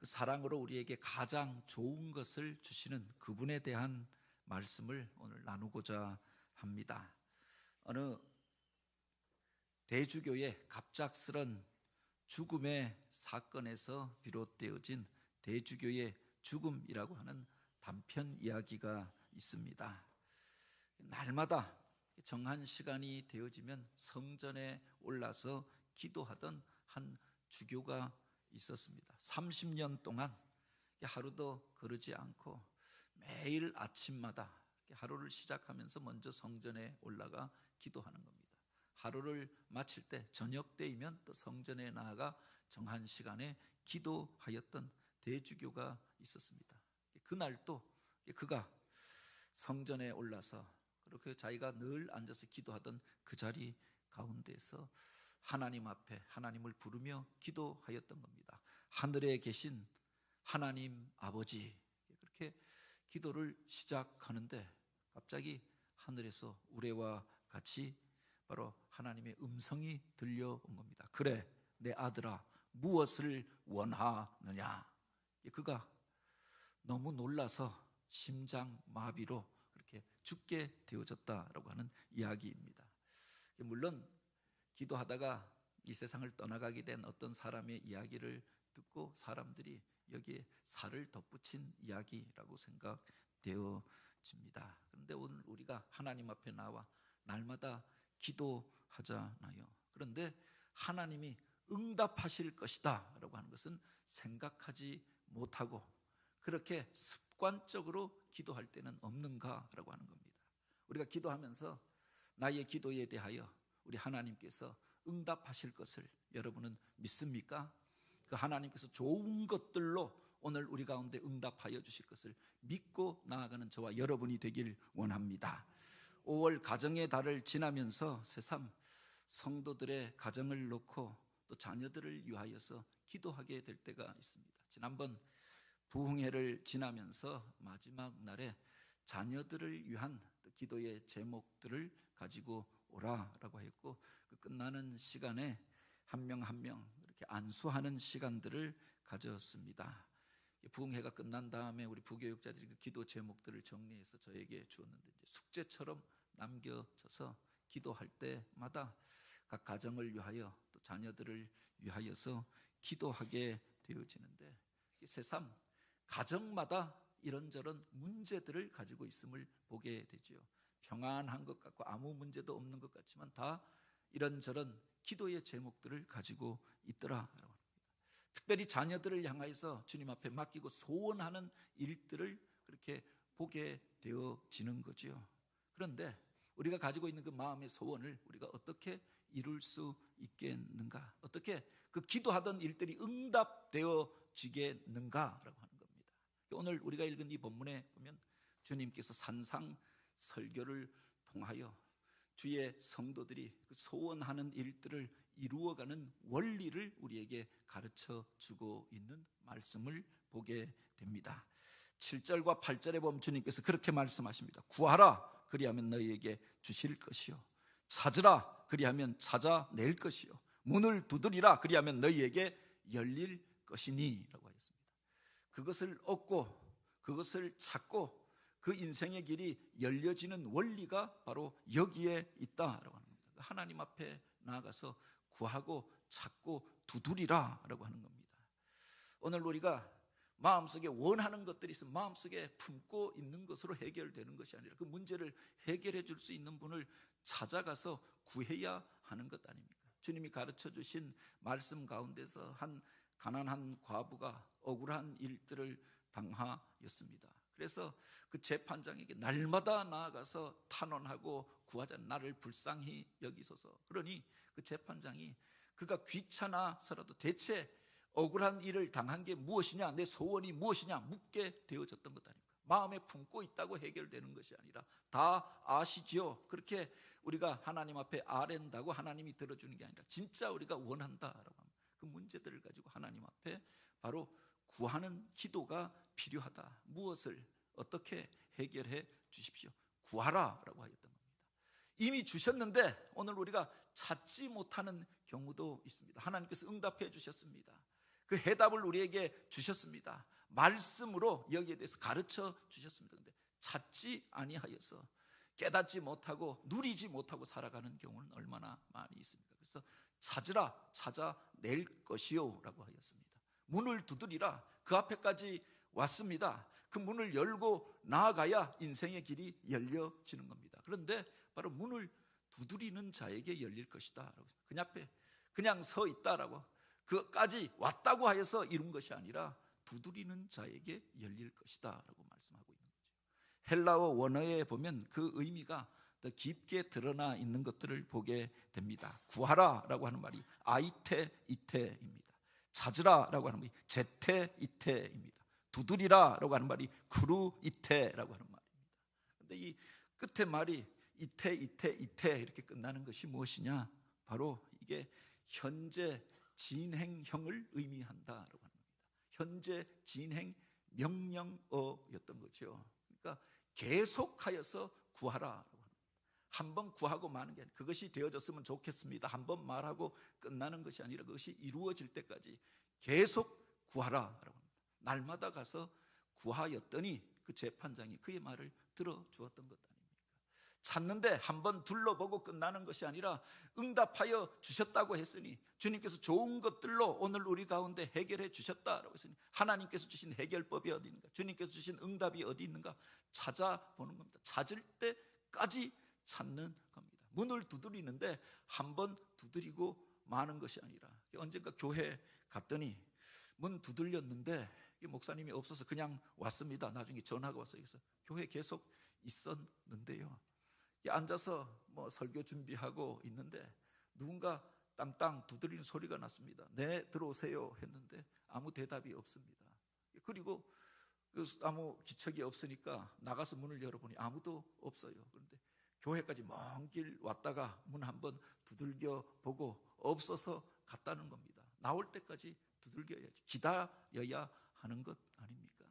사랑으로 우리에게 가장 좋은 것을 주시는 그분에 대한 말씀을 오늘 나누고자 합니다. 어느 대주교의 갑작스런 죽음의 사건에서 비롯되어진 대주교의 죽음이라고 하는 단편 이야기가 있습니다. 날마다 정한 시간이 되어지면 성전에 올라서 기도하던 한 주교가 있었습니다. 30년 동안 하루도 거르지 않고 매일 아침마다 하루를 시작하면서 먼저 성전에 올라가 기도하는 겁니다. 하루를 마칠 때 저녁 때이면 또 성전에 나아가 정한 시간에 기도하였던 대주교가 있었습니다. 그날 또 그가 성전에 올라서 그렇게 자기가 늘 앉아서 기도하던 그 자리 가운데서 하나님 앞에 하나님을 부르며 기도하였던 겁니다. 하늘에 계신 하나님 아버지, 그렇게 기도를 시작하는데 갑자기 하늘에서 우레와 같이 바로 하나님의 음성이 들려온 겁니다. 그래, 내 아들아, 무엇을 원하느냐? 그가 너무 놀라서 심장마비로 그렇게 죽게 되어졌다라고 하는 이야기입니다. 물론 기도하다가 이 세상을 떠나가게 된 어떤 사람의 이야기를 듣고 사람들이 여기에 살을 덧붙인 이야기라고 생각되어집니다. 그런데 오늘 우리가 하나님 앞에 나와 날마다 기도하잖아요. 그런데 하나님이 응답하실 것이다 라고 하는 것은 생각하지 못하고 그렇게 습관적으로 기도할 때는 없는가 라고 하는 겁니다. 우리가 기도하면서 나의 기도에 대하여 우리 하나님께서 응답하실 것을 여러분은 믿습니까? 그 하나님께서 좋은 것들로 오늘 우리 가운데 응답하여 주실 것을 믿고 나아가는 저와 여러분이 되길 원합니다. 5월 가정의 달을 지나면서 새삼 성도들의 가정을 놓고 또 자녀들을 위하여서 기도하게 될 때가 있습니다. 지난번 부흥회를 지나면서 마지막 날에 자녀들을 위한 기도의 제목들을 가지고 오라라고 했고, 그 끝나는 시간에 한 명 한 명 이렇게 안수하는 시간들을 가졌습니다. 부흥회가 끝난 다음에 우리 부교육자들이 그 기도 제목들을 정리해서 저에게 주었는데 이제 숙제처럼 남겨져서 기도할 때마다 각 가정을 위하여 또 자녀들을 위하여서 기도하게 되어지는데, 새삼 가정마다 이런저런 문제들을 가지고 있음을 보게 되죠. 평안한 것 같고 아무 문제도 없는 것 같지만 다 이런저런 기도의 제목들을 가지고 있더라라고 합니다. 특별히 자녀들을 향하여서 주님 앞에 맡기고 소원하는 일들을 그렇게 보게 되어지는 거죠. 그런데 우리가 가지고 있는 그 마음의 소원을 우리가 어떻게 이룰 수 있겠는가? 어떻게 그 기도하던 일들이 응답되어지겠는가라고 하는 겁니다. 오늘 우리가 읽은 이 본문에 보면 주님께서 산상설교를 통하여 주의 성도들이 그 소원하는 일들을 이루어가는 원리를 우리에게 가르쳐 주고 있는 말씀을 보게 됩니다. 7절과 8절에 보면 주님께서 그렇게 말씀하십니다. 구하라, 그리하면 너희에게 주실 것이요, 찾으라, 그리하면 찾아낼 것이요, 문을 두드리라, 그리하면 너희에게 열릴 것이니 라고 하였습니다. 그것을 얻고 그것을 찾고 그 인생의 길이 열려지는 원리가 바로 여기에 있다라고 하는 겁니다. 하나님 앞에 나아가서 구하고 찾고 두드리라 라고 하는 겁니다. 오늘 우리가 마음속에 원하는 것들이 있으면 마음속에 품고 있는 것으로 해결되는 것이 아니라 그 문제를 해결해 줄 수 있는 분을 찾아가서 구해야 하는 것 아닙니까? 주님이 가르쳐 주신 말씀 가운데서 한 가난한 과부가 억울한 일들을 당하였습니다. 그래서 그 재판장에게 날마다 나아가서 탄원하고 구하자, 나를 불쌍히 여기소서. 그러니 그 재판장이 그가 귀찮아서라도 대체 억울한 일을 당한 게 무엇이냐, 내 소원이 무엇이냐 묻게 되어졌던 것 아닙니까? 마음에 품고 있다고 해결되는 것이 아니라 다 아시지요. 그렇게 우리가 하나님 앞에 아랜다고 하나님이 들어주는 게 아니라 진짜 우리가 원한다라고 하면 그 문제들을 가지고 하나님 앞에 바로 구하는 기도가 필요하다. 무엇을 어떻게 해결해 주십시오. 구하라라고 하였던 겁니다. 이미 주셨는데 오늘 우리가 찾지 못하는 경우도 있습니다. 하나님께서 응답해 주셨습니다. 그 해답을 우리에게 주셨습니다. 말씀으로 여기에 대해서 가르쳐 주셨습니다. 그런데 찾지 아니하여서 깨닫지 못하고 누리지 못하고 살아가는 경우는 얼마나 많이 있습니까? 그래서 찾으라, 찾아낼 것이요 라고 하였습니다. 문을 두드리라, 그 앞에까지 왔습니다. 그 문을 열고 나아가야 인생의 길이 열려지는 겁니다. 그런데 바로 문을 두드리는 자에게 열릴 것이다. 그 앞에 그냥 서 있다라고, 그까지 왔다고 하여서 이룬 것이 아니라 두드리는 자에게 열릴 것이다 라고 말씀하고 있는 거죠. 헬라어 원어에 보면 그 의미가 더 깊게 드러나 있는 것들을 보게 됩니다. 구하라 라고 하는 말이 아이테 이테입니다. 찾으라 라고 하는 말이 제테 이테입니다. 두드리라 라고 하는 말이 그루 이테라고 하는 말입니다. 그런데 이 끝에 말이 이테 이렇게 끝나는 것이 무엇이냐? 바로 이게 현재 진행형을 의미한다라고 합니다. 현재 진행 명령어였던 거죠. 그러니까 계속하여서 구하라라고 합니다. 한번 구하고 마는 게 아니라 그것이 되어졌으면 좋겠습니다. 한번 말하고 끝나는 것이 아니라 그것이 이루어질 때까지 계속 구하라라고 합니다. 날마다 가서 구하였더니 그 재판장이 그의 말을 들어주었던 것 아닙니까? 찾는데 한번 둘러보고 끝나는 것이 아니라 응답하여 주셨다고 했으니, 주님께서 좋은 것들로 오늘 우리 가운데 해결해 주셨다라고 했으니 하나님께서 주신 해결법이 어디 있는가, 주님께서 주신 응답이 어디 있는가 찾아보는 겁니다. 찾을 때까지 찾는 겁니다. 문을 두드리는데 한번 두드리고 마는 것이 아니라, 언젠가 교회 갔더니 문 두들렸는데 목사님이 없어서 그냥 왔습니다. 나중에 전화가 왔어요. 그래서 교회 계속 있었는데요, 앉아서 뭐 설교 준비하고 있는데 누군가 땅땅 두드리는 소리가 났습니다. 네, 들어오세요 했는데 아무 대답이 없습니다. 그리고 아무 기척이 없으니까 나가서 문을 열어보니 아무도 없어요. 그런데 교회까지 먼 길 왔다가 문 한번 두들겨 보고 없어서 갔다는 겁니다. 나올 때까지 두들겨야지, 기다려야 하는 것 아닙니까?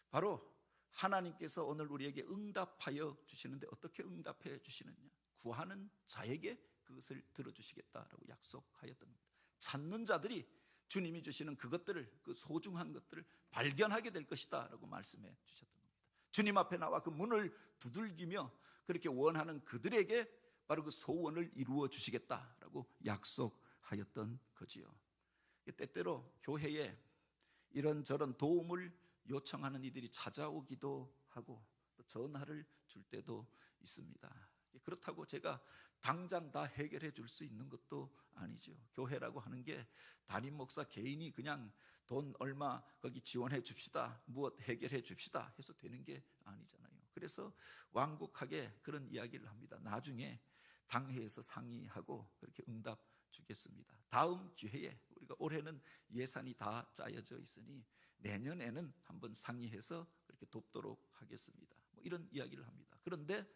바로 하나님께서 오늘 우리에게 응답하여 주시는데 어떻게 응답해 주시느냐? 구하는 자에게 그것을 들어주시겠다라고 약속하였던 겁니다. 찾는 자들이 주님이 주시는 그것들을, 그 소중한 것들을 발견하게 될 것이다 라고 말씀해 주셨던 겁니다. 주님 앞에 나와 그 문을 두들기며 그렇게 원하는 그들에게 바로 그 소원을 이루어 주시겠다라고 약속하였던 거지요. 때때로 교회에 이런저런 도움을 요청하는 이들이 찾아오기도 하고 또 전화를 줄 때도 있습니다. 그렇다고 제가 당장 다 해결해 줄 수 있는 것도 아니죠. 교회라고 하는 게 담임 목사 개인이 그냥 돈 얼마 거기 지원해 줍시다, 무엇 해결해 줍시다 해서 되는 게 아니잖아요. 그래서 완곡하게 그런 이야기를 합니다. 나중에 당회에서 상의하고 그렇게 응답 주겠습니다. 다음 기회에, 우리가 올해는 예산이 다 짜여져 있으니 내년에는 한번 상의해서 그렇게 돕도록 하겠습니다. 뭐 이런 이야기를 합니다. 그런데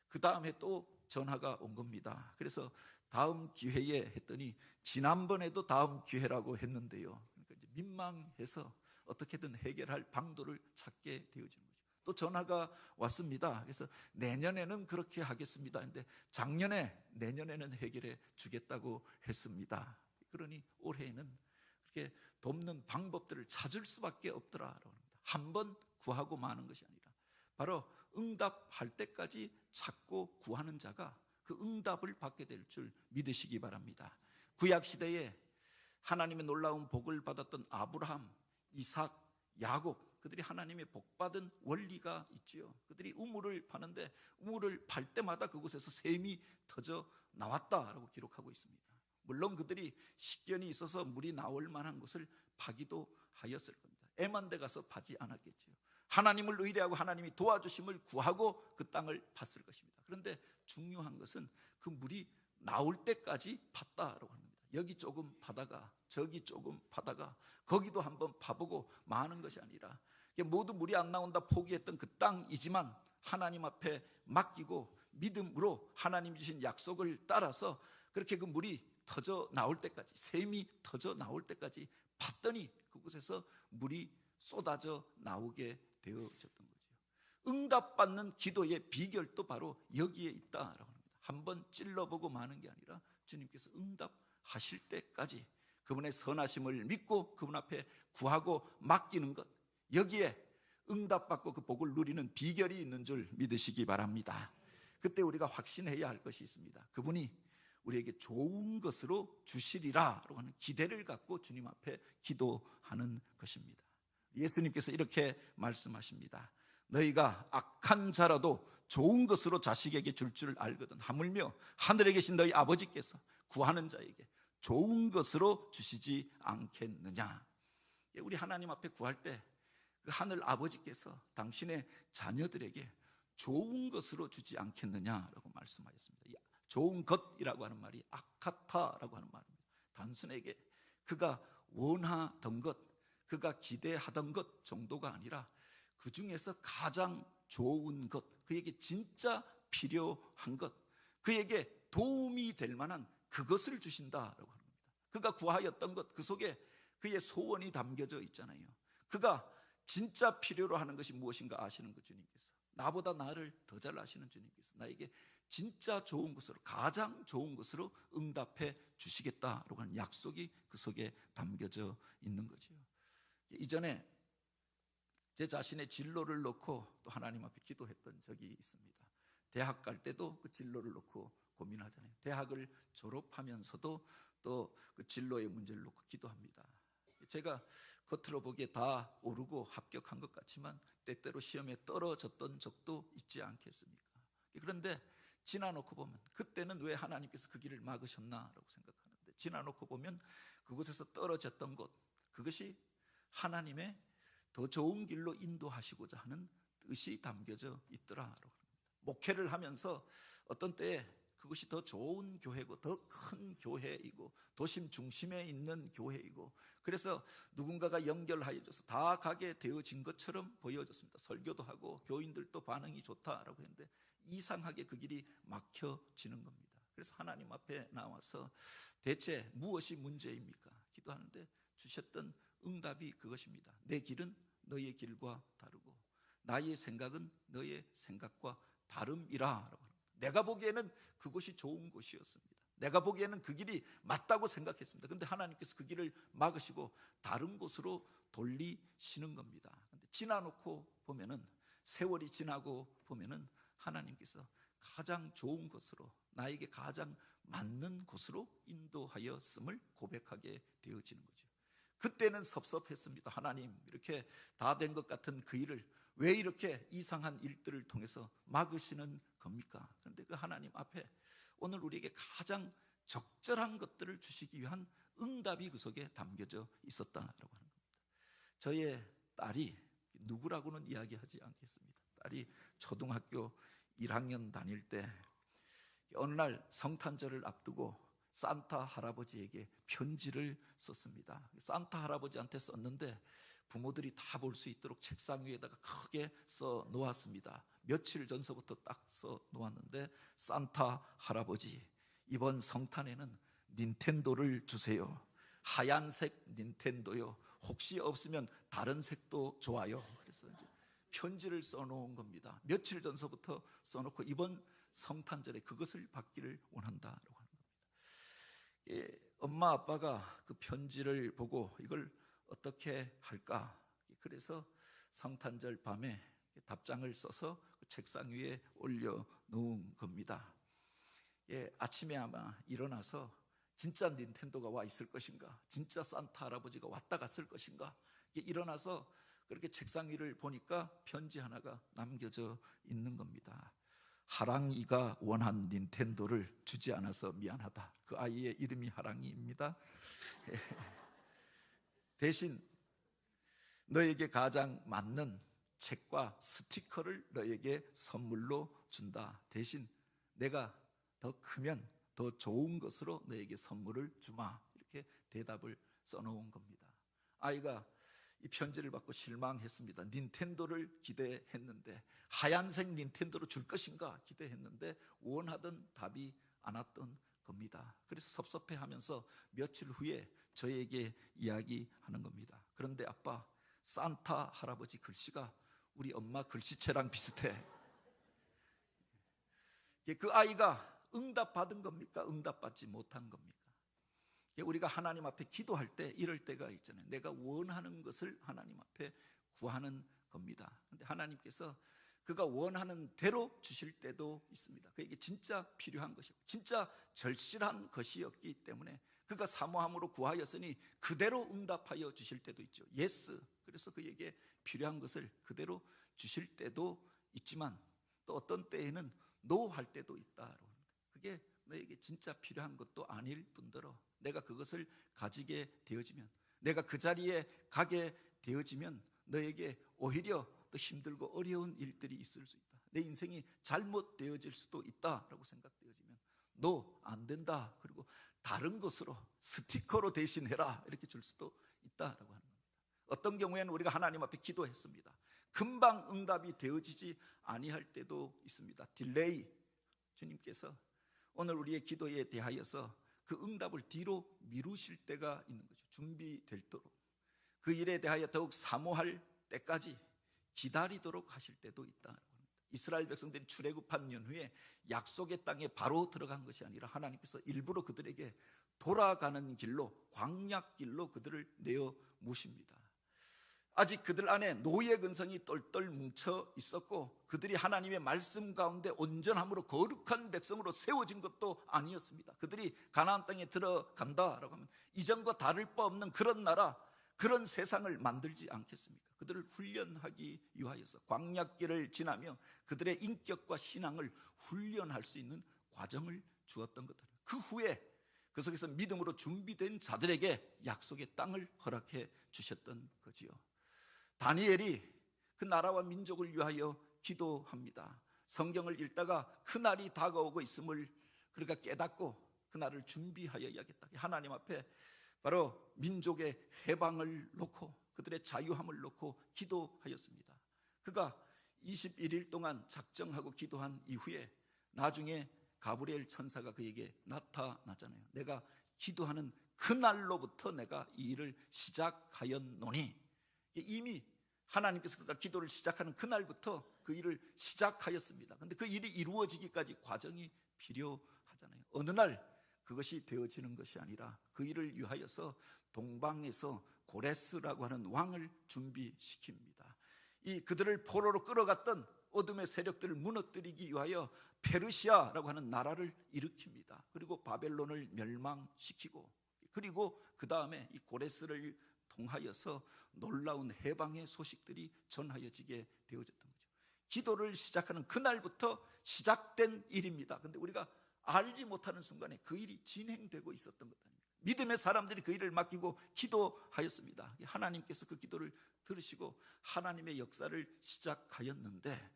그 다음에 또 전화가 온 겁니다. 그래서 다음 기회에 했더니 지난번에도 다음 기회라고 했는데요. 그러니까 이제 민망해서 어떻게든 해결할 방도를 찾게 되어지는 거죠. 또 전화가 왔습니다. 그래서 내년에는 그렇게 하겠습니다. 근데 내년에는 해결해 주겠다고 했습니다. 그러니 올해는 그렇게 돕는 방법들을 찾을 수밖에 없더라라고 합니다. 한번 구하고 마는 것이 아니라 바로 응답할 때까지 찾고 구하는 자가 그 응답을 받게 될 줄 믿으시기 바랍니다. 구약 시대에 하나님의 놀라운 복을 받았던 아브라함, 이삭, 야곱, 그들이 하나님의 복받은 원리가 있지요. 그들이 우물을 파는데 우물을 팔 때마다 그곳에서 샘이 터져 나왔다라고 기록하고 있습니다. 물론 그들이 식견이 있어서 물이 나올 만한 곳을 파기도 하였을 겁니다. 애만데 가서 파지 않았겠지요. 하나님을 의뢰하고 하나님이 도와주심을 구하고 그 땅을 팠을 것입니다. 그런데 중요한 것은 그 물이 나올 때까지 팠다라고 합니다. 여기 조금 파다가 저기 조금 파다가 거기도 한번 파보고 마는 것이 아니라, 모두 물이 안 나온다 포기했던 그 땅이지만 하나님 앞에 맡기고 믿음으로 하나님 주신 약속을 따라서 그렇게 그 물이 터져 나올 때까지, 샘이 터져 나올 때까지 팠더니 그곳에서 물이 쏟아져 나오게 되어졌던 거죠. 응답받는 기도의 비결도 바로 여기에 있다라고 합니다. 한번 찔러보고 마는 게 아니라 주님께서 응답하실 때까지 그분의 선하심을 믿고 그분 앞에 구하고 맡기는 것, 여기에 응답받고 그 복을 누리는 비결이 있는 줄 믿으시기 바랍니다. 그때 우리가 확신해야 할 것이 있습니다. 그분이 우리에게 좋은 것으로 주시리라라고 하는 기대를 갖고 주님 앞에 기도하는 것입니다. 예수님께서 이렇게 말씀하십니다. 너희가 악한 자라도 좋은 것으로 자식에게 줄 줄 알거든 하물며 하늘에 계신 너희 아버지께서 구하는 자에게 좋은 것으로 주시지 않겠느냐. 우리 하나님 앞에 구할 때 그 하늘 아버지께서 당신의 자녀들에게 좋은 것으로 주지 않겠느냐라고 말씀하셨습니다. 좋은 것이라고 하는 말이 아카타라고 하는 말입니다. 단순하게 그가 원하던 것, 그가 기대하던 것 정도가 아니라 그 중에서 가장 좋은 것, 그에게 진짜 필요한 것, 그에게 도움이 될 만한 그것을 주신다라고 하는 겁니다. 그가 구하였던 것, 그 속에 그의 소원이 담겨져 있잖아요. 그가 진짜 필요로 하는 것이 무엇인가 아시는 것, 주님께서. 나보다 나를 더 잘 아시는 주님께서 나에게 진짜 좋은 것으로, 가장 좋은 것으로 응답해 주시겠다라고 하는 약속이 그 속에 담겨져 있는 거죠. 이전에 제 자신의 진로를 놓고 또 하나님 앞에 기도했던 적이 있습니다. 대학 갈 때도 그 진로를 놓고 고민하잖아요. 대학을 졸업하면서도 또 그 진로의 문제를 놓고 기도합니다. 제가 겉으로 보기에 다 오르고 합격한 것 같지만 때때로 시험에 떨어졌던 적도 있지 않겠습니까? 그런데 지나놓고 보면 그때는 왜 하나님께서 그 길을 막으셨나라고 생각하는데, 지나놓고 보면 그곳에서 떨어졌던 것, 그것이 하나님의 더 좋은 길로 인도하시고자 하는 뜻이 담겨져 있더라라고 합니다. 목회를 하면서 어떤 때에 그것이 더 좋은 교회고 더 큰 교회이고 도심 중심에 있는 교회이고, 그래서 누군가가 연결하여줘서 다 가게 되어진 것처럼 보여졌습니다. 설교도 하고 교인들도 반응이 좋다라고 했는데 이상하게 그 길이 막혀지는 겁니다. 그래서 하나님 앞에 나와서 대체 무엇이 문제입니까? 기도하는데 주셨던 응답이 그것입니다. 내 길은 너의 길과 다르고 나의 생각은 너의 생각과 다름이라. 내가 보기에는 그곳이 좋은 곳이었습니다. 내가 보기에는 그 길이 맞다고 생각했습니다. 그런데 하나님께서 그 길을 막으시고 다른 곳으로 돌리시는 겁니다. 그런데 지나놓고 보면은, 세월이 지나고 보면은 하나님께서 가장 좋은 곳으로, 나에게 가장 맞는 곳으로 인도하였음을 고백하게 되어지는 거죠. 그때는 섭섭했습니다. 하나님, 이렇게 다 된 것 같은 그 일을 왜 이렇게 이상한 일들을 통해서 막으시는 겁니까? 그런데 그 하나님 앞에 오늘 우리에게 가장 적절한 것들을 주시기 위한 응답이 그 속에 담겨져 있었다라고 하는 겁니다. 저의 딸이, 누구라고는 이야기하지 않겠습니다. 딸이 초등학교 1학년 다닐 때 어느 날 성탄절을 앞두고 산타 할아버지에게 편지를 썼습니다. 산타 할아버지한테 썼는데 부모들이 다 볼 수 있도록 책상 위에다가 크게 써 놓았습니다. 며칠 전서부터 딱 써 놓았는데, 산타 할아버지, 이번 성탄에는 닌텐도를 주세요. 하얀색 닌텐도요. 혹시 없으면 다른 색도 좋아요. 그래서 이제 편지를 써 놓은 겁니다. 며칠 전서부터 써 놓고 이번 성탄절에 그것을 받기를 원한다라고 하는 겁니다. 엄마 아빠가 그 편지를 보고 이걸 어떻게 할까? 그래서 성탄절 밤에 답장을 써서 그 책상 위에 올려놓은 겁니다. 아침에 아마 일어나서 진짜 닌텐도가 와 있을 것인가, 진짜 산타 할아버지가 왔다 갔을 것인가, 일어나서 그렇게 책상 위를 보니까 편지 하나가 남겨져 있는 겁니다. 하랑이가 원한 닌텐도를 주지 않아서 미안하다. 그 아이의 이름이 하랑이입니다. 대신 너에게 가장 맞는 책과 스티커를 너에게 선물로 준다. 대신 내가 더 크면 더 좋은 것으로 너에게 선물을 주마. 이렇게 대답을 써놓은 겁니다. 아이가 이 편지를 받고 실망했습니다. 닌텐도를 기대했는데, 하얀색 닌텐도로 줄 것인가 기대했는데 원하던 답이 안 왔던 겁니다. 그래서 섭섭해하면서 며칠 후에 저에게 이야기하는 겁니다. 그런데 아빠, 산타 할아버지 글씨가 우리 엄마 글씨체랑 비슷해. 그 아이가 응답받은 겁니까? 응답받지 못한 겁니까? 우리가 하나님 앞에 기도할 때 이럴 때가 있잖아요. 내가 원하는 것을 하나님 앞에 구하는 겁니다. 그런데 하나님께서 그가 원하는 대로 주실 때도 있습니다. 그에게 진짜 필요한 것이고 진짜 절실한 것이었기 때문에 그가 사모함으로 구하였으니 그대로 응답하여 주실 때도 있죠. 예스. 그래서 그에게 필요한 것을 그대로 주실 때도 있지만 또 어떤 때에는 노 할 때도 있다. 그게 너에게 진짜 필요한 것도 아닐 뿐더러 내가 그것을 가지게 되어지면, 내가 그 자리에 가게 되어지면 너에게 오히려 더 힘들고 어려운 일들이 있을 수 있다. 내 인생이 잘못되어질 수도 있다라고 생각되어지면 너 안 된다, 그리고 다른 것으로 스티커로 대신해라 이렇게 줄 수도 있다라고 하는 겁니다. 어떤 경우에는 우리가 하나님 앞에 기도했습니다. 금방 응답이 되어지지 아니할 때도 있습니다. 딜레이. 주님께서 오늘 우리의 기도에 대하여서 그 응답을 뒤로 미루실 때가 있는 거죠. 준비될도록 그 일에 대하여 더욱 사모할 때까지 기다리도록 하실 때도 있다. 이스라엘 백성들이 출애굽한 연후에 약속의 땅에 바로 들어간 것이 아니라 하나님께서 일부러 그들에게 돌아가는 길로, 광야길로 그들을 내어 모십니다. 아직 그들 안에 노예 근성이 똘똘 뭉쳐 있었고 그들이 하나님의 말씀 가운데 온전함으로 거룩한 백성으로 세워진 것도 아니었습니다. 그들이 가나안 땅에 들어간다라고 하면 이전과 다를 바 없는 그런 나라, 그런 세상을 만들지 않겠습니까? 그들을 훈련하기 위하여서 광야길을 지나며 그들의 인격과 신앙을 훈련할 수 있는 과정을 주었던 것들. 그 후에 그 속에서 믿음으로 준비된 자들에게 약속의 땅을 허락해 주셨던 거지요. 다니엘이 그 나라와 민족을 위하여 기도합니다. 성경을 읽다가 그날이 다가오고 있음을 그가 깨닫고 그날을 준비하여야겠다. 하나님 앞에 바로 민족의 해방을 놓고 그들의 자유함을 놓고 기도하였습니다. 그가 21일 동안 작정하고 기도한 이후에 나중에 가브리엘 천사가 그에게 나타나잖아요. 내가 기도하는 그날로부터 내가 이 일을 시작하였노니, 이미 하나님께서 그가 기도를 시작하는 그날부터 그 일을 시작하였습니다. 그런데 그 일이 이루어지기까지 과정이 필요하잖아요. 어느 날 그것이 되어지는 것이 아니라 그 일을 위하여서 동방에서 고레스라고 하는 왕을 준비시킵니다. 이 그들을 포로로 끌어갔던 어둠의 세력들을 무너뜨리기 위하여 페르시아라고 하는 나라를 일으킵니다. 그리고 바벨론을 멸망시키고, 그리고 그 다음에 이 고레스를 통하여서 놀라운 해방의 소식들이 전하여지게 되어졌던 거죠. 기도를 시작하는 그날부터 시작된 일입니다. 그런데 우리가 알지 못하는 순간에 그 일이 진행되고 있었던 것 아닙니까? 믿음의 사람들이 그 일을 맡기고 기도하였습니다. 하나님께서 그 기도를 들으시고 하나님의 역사를 시작하였는데,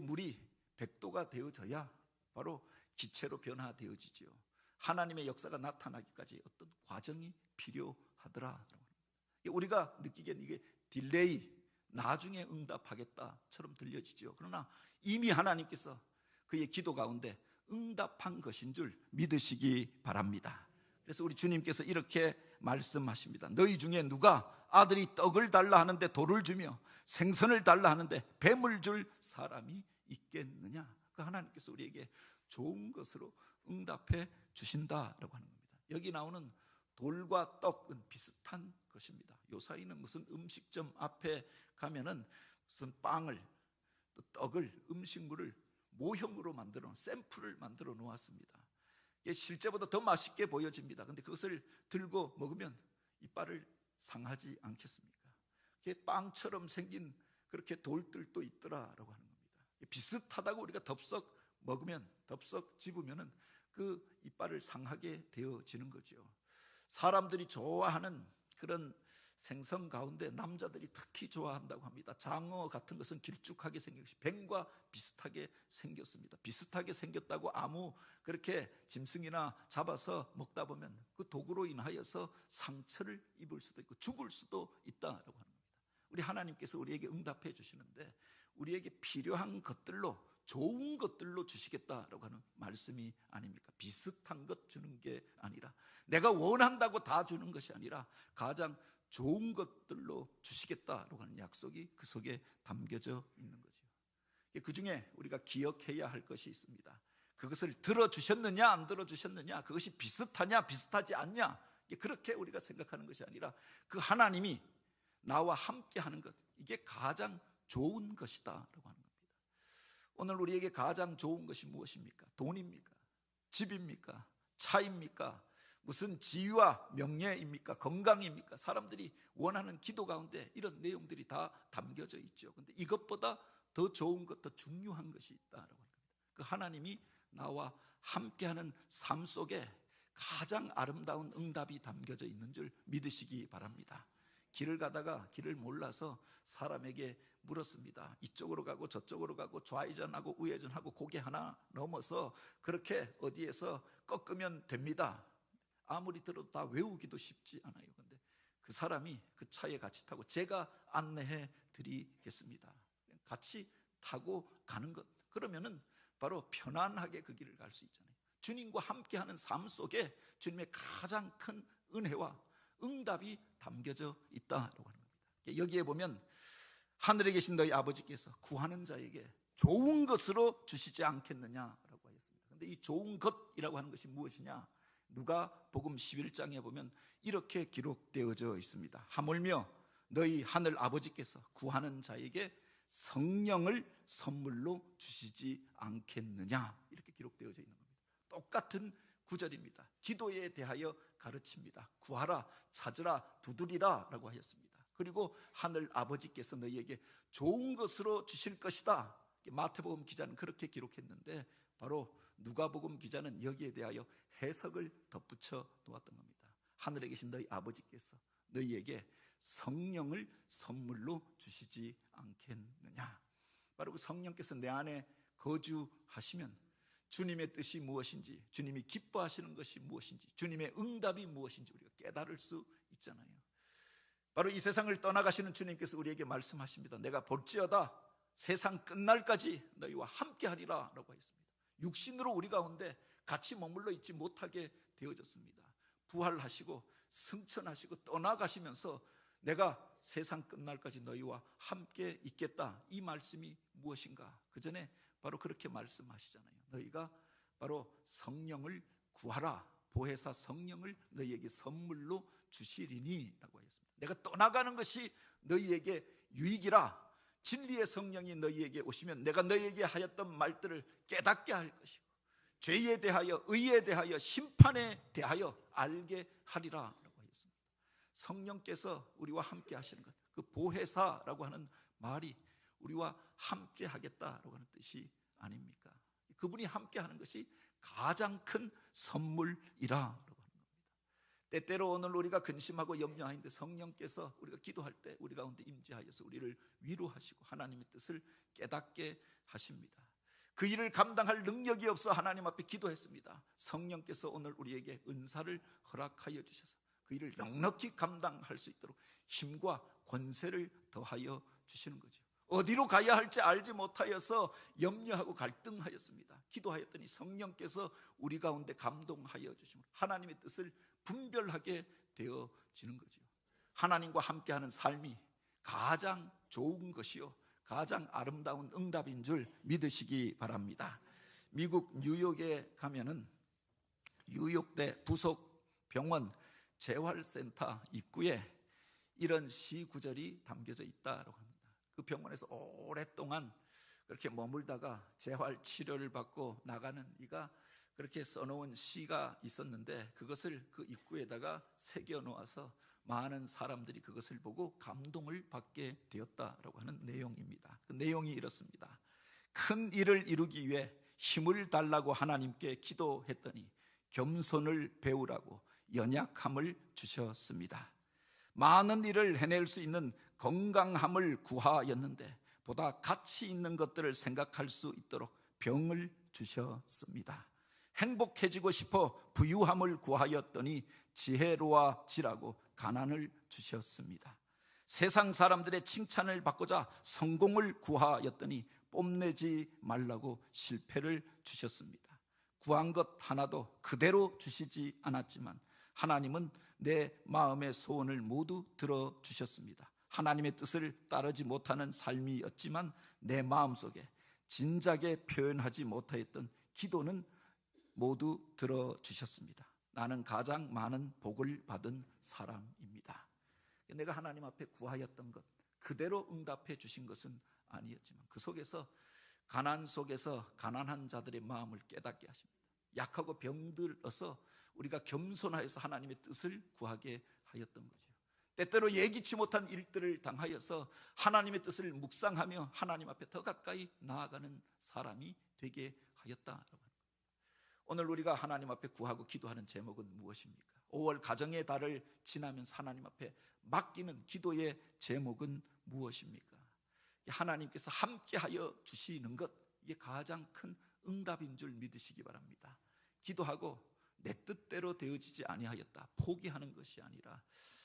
물이 100도가 되어져야 바로 기체로 변화되어지죠. 하나님의 역사가 나타나기까지 어떤 과정이 필요하더라. 우리가 느끼기에는 이게 딜레이, 나중에 응답하겠다처럼 들려지죠. 그러나 이미 하나님께서 그의 기도 가운데 응답한 것인 줄 믿으시기 바랍니다. 그래서 우리 주님께서 이렇게 말씀하십니다. 너희 중에 누가 아들이 떡을 달라 하는데 돌을 주며 생선을 달라 하는데 뱀을 줄 사람이 있겠느냐? 그 하나님께서 우리에게 좋은 것으로 응답해 주신다라고 하는 겁니다. 여기 나오는 돌과 떡은 비슷한 것입니다. 요 사이는 무슨 음식점 앞에 가면은 무슨 빵을, 떡을, 음식물을 모형으로 만들어 놓은 샘플을 만들어 놓았습니다. 이게 실제보다 더 맛있게 보여집니다. 그런데 그것을 들고 먹으면 이빨을 상하지 않겠습니까? 이게 빵처럼 생긴 그렇게 돌들도 있더라라고 하는 겁니다. 비슷하다고 우리가 덥석 먹으면, 덥석 집으면은 그 이빨을 상하게 되어지는 거죠. 사람들이 좋아하는 그런 생선 가운데 남자들이 특히 좋아한다고 합니다. 장어 같은 것은 길쭉하게 생긴 것이 뱀과 비슷하게 생겼습니다. 비슷하게 생겼다고 아무 그렇게 짐승이나 잡아서 먹다 보면 그 독으로 인하여서 상처를 입을 수도 있고 죽을 수도 있다라고 하는 겁니다. 우리 하나님께서 우리에게 응답해 주시는데 우리에게 필요한 것들로, 좋은 것들로 주시겠다라고 하는 말씀이 아닙니까? 비슷한 것 주는 게 아니라, 내가 원한다고 다 주는 것이 아니라 가장 좋은 것들로 주시겠다라고 하는 약속이 그 속에 담겨져 있는 거죠. 그 중에 우리가 기억해야 할 것이 있습니다. 그것을 들어주셨느냐 안 들어주셨느냐, 그것이 비슷하냐 비슷하지 않냐, 그렇게 우리가 생각하는 것이 아니라 그 하나님이 나와 함께 하는 것, 이게 가장 좋은 것이다 라고 하는 겁니다. 오늘 우리에게 가장 좋은 것이 무엇입니까? 돈입니까? 집입니까? 차입니까? 무슨 지위와 명예입니까? 건강입니까? 사람들이 원하는 기도 가운데 이런 내용들이 다 담겨져 있죠. 그런데 이것보다 더 좋은 것, 더 중요한 것이 있다라고 합니다. 그 하나님이 나와 함께하는 삶 속에 가장 아름다운 응답이 담겨져 있는 줄 믿으시기 바랍니다. 길을 가다가 길을 몰라서 사람에게 물었습니다. 이쪽으로 가고 저쪽으로 가고 좌회전하고 우회전하고 고개 하나 넘어서 그렇게 어디에서 꺾으면 됩니다. 아무리 들어도 다 외우기도 쉽지 않아요. 그런데 그 사람이 그 차에 같이 타고 제가 안내해 드리겠습니다. 같이 타고 가는 것, 그러면은 바로 편안하게 그 길을 갈 수 있잖아요. 주님과 함께하는 삶 속에 주님의 가장 큰 은혜와 응답이 담겨져 있다라고 하는 겁니다. 여기에 보면 하늘에 계신 너희 아버지께서 구하는 자에게 좋은 것으로 주시지 않겠느냐라고 하였습니다. 그런데 이 좋은 것이라고 하는 것이 무엇이냐? 누가복음 11장에 보면 이렇게 기록되어져 있습니다. 하물며 너희 하늘 아버지께서 구하는 자에게 성령을 선물로 주시지 않겠느냐, 이렇게 기록되어져 있는 겁니다. 똑같은 구절입니다. 기도에 대하여 가르칩니다. 구하라, 찾으라, 두드리라 라고 하였습니다. 그리고 하늘 아버지께서 너희에게 좋은 것으로 주실 것이다. 마태복음 기자는 그렇게 기록했는데 바로 누가복음 기자는 여기에 대하여 해석을 덧붙여 놓았던 겁니다. 하늘에 계신 너희 아버지께서 너희에게 성령을 선물로 주시지 않겠느냐. 바로 그 성령께서 내 안에 거주하시면 주님의 뜻이 무엇인지, 주님이 기뻐하시는 것이 무엇인지, 주님의 응답이 무엇인지 우리가 깨달을 수 있잖아요. 바로 이 세상을 떠나가시는 주님께서 우리에게 말씀하십니다. 내가 볼지어다 세상 끝날까지 너희와 함께하리라 라고 했습니다. 육신으로 우리 가운데 같이 머물러 있지 못하게 되어졌습니다. 부활하시고 승천하시고 떠나가시면서 내가 세상 끝날까지 너희와 함께 있겠다, 이 말씀이 무엇인가? 그 전에 바로 그렇게 말씀하시잖아요. 너희가 바로 성령을 구하라, 보혜사 성령을 너희에게 선물로 주시리니 라고 하였습니다. 내가 떠나가는 것이 너희에게 유익이라. 진리의 성령이 너희에게 오시면 내가 너희에게 하였던 말들을 깨닫게 할 것이고 죄에 대하여, 의에 대하여, 심판에 대하여 알게 하리라 라고 하였습니다. 성령께서 우리와 함께 하시는 것, 그 보혜사라고 하는 말이 우리와 함께 하겠다라고 하는 뜻이 아닙니까? 그분이 함께 하는 것이 가장 큰 선물이라고 하는 겁니다. 때때로 오늘 우리가 근심하고 염려하는데 성령께서 우리가 기도할 때 우리 가운데 임재하여서 우리를 위로하시고 하나님의 뜻을 깨닫게 하십니다. 그 일을 감당할 능력이 없어 하나님 앞에 기도했습니다. 성령께서 오늘 우리에게 은사를 허락하여 주셔서 그 일을 넉넉히 감당할 수 있도록 힘과 권세를 더하여 주시는 거죠. 어디로 가야 할지 알지 못하여서 염려하고 갈등하였습니다. 기도하였더니 성령께서 우리 가운데 감동하여 주시므로 하나님의 뜻을 분별하게 되어지는 거죠. 하나님과 함께하는 삶이 가장 좋은 것이요 가장 아름다운 응답인 줄 믿으시기 바랍니다. 미국 뉴욕에 가면은 뉴욕대 부속 병원 재활센터 입구에 이런 시 구절이 담겨져 있다고 합니다. 그 병원에서 오랫동안 그렇게 머물다가 재활 치료를 받고 나가는 이가 그렇게 써놓은 시가 있었는데 그것을 그 입구에다가 새겨 놓아서 많은 사람들이 그것을 보고 감동을 받게 되었다라고 하는 내용입니다. 그 내용이 이렇습니다. 큰 일을 이루기 위해 힘을 달라고 하나님께 기도했더니 겸손을 배우라고 연약함을 주셨습니다. 많은 일을 해낼 수 있는 건강함을 구하였는데 보다 가치 있는 것들을 생각할 수 있도록 병을 주셨습니다. 행복해지고 싶어 부유함을 구하였더니 지혜로워지라고 가난을 주셨습니다. 세상 사람들의 칭찬을 받고자 성공을 구하였더니 뽐내지 말라고 실패를 주셨습니다. 구한 것 하나도 그대로 주시지 않았지만 하나님은 내 마음의 소원을 모두 들어주셨습니다. 하나님의 뜻을 따르지 못하는 삶이었지만 내 마음속에 진작에 표현하지 못하였던 기도는 모두 들어주셨습니다. 나는 가장 많은 복을 받은 사람입니다. 내가 하나님 앞에 구하였던 것 그대로 응답해 주신 것은 아니었지만 그 속에서 가난 속에서 가난한 자들의 마음을 깨닫게 하십니다. 약하고 병들어서 우리가 겸손하여서 하나님의 뜻을 구하게 하였던 거죠. 때때로 예기치 못한 일들을 당하여서 하나님의 뜻을 묵상하며 하나님 앞에 더 가까이 나아가는 사람이 되게 하였다. 오늘 우리가 하나님 앞에 구하고 기도하는 제목은 무엇입니까? 5월 가정의 달을 지나면서 하나님 앞에 맡기는 기도의 제목은 무엇입니까? 하나님께서 함께하여 주시는 것, 이게 가장 큰 응답인 줄 믿으시기 바랍니다. 기도하고 내 뜻대로 되어지지 아니하였다 포기하는 것이 아니라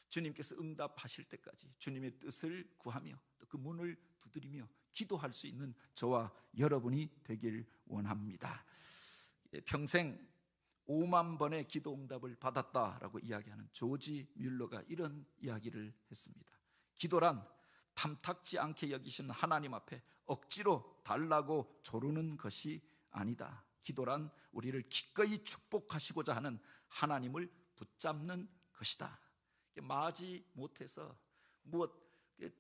주님께서 응답하실 때까지 주님의 뜻을 구하며 또 그 문을 두드리며 기도할 수 있는 저와 여러분이 되길 원합니다. 평생 5만 번의 기도 응답을 받았다라고 이야기하는 조지 뮬러가 이런 이야기를 했습니다. 기도란 탐탁지 않게 여기시는 하나님 앞에 억지로 달라고 조르는 것이 아니다. 기도란 우리를 기꺼이 축복하시고자 하는 하나님을 붙잡는 것이다. 마지 못해서 무엇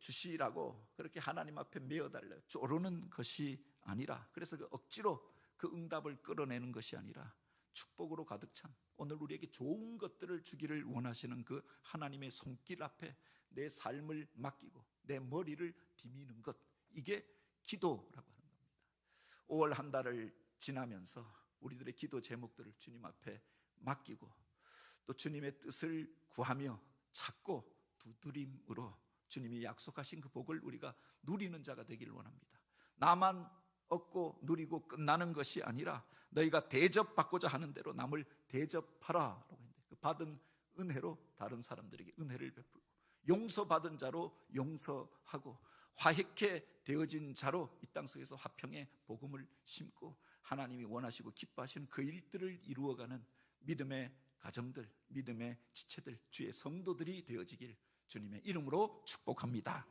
주시라고 그렇게 하나님 앞에 메어달려 조르는 것이 아니라, 그래서 억지로 그 응답을 끌어내는 것이 아니라 축복으로 가득 찬 오늘 우리에게 좋은 것들을 주기를 원하시는 그 하나님의 손길 앞에 내 삶을 맡기고 내 머리를 디미는 것, 이게 기도라고 하는 겁니다. 5월 한 달을 지나면서 우리들의 기도 제목들을 주님 앞에 맡기고 또 주님의 뜻을 구하며 찾고 두드림으로 주님이 약속하신 그 복을 우리가 누리는 자가 되기를 원합니다. 나만 얻고 누리고 끝나는 것이 아니라 너희가 대접받고자 하는 대로 남을 대접하라라고 했는데, 그 받은 은혜로 다른 사람들에게 은혜를 베풀고 용서받은 자로 용서하고 화해케 되어진 자로 이 땅 속에서 화평의 복음을 심고 하나님이 원하시고 기뻐하시는 그 일들을 이루어가는 믿음의 가정들, 믿음의 지체들, 주의 성도들이 되어지길 주님의 이름으로 축복합니다.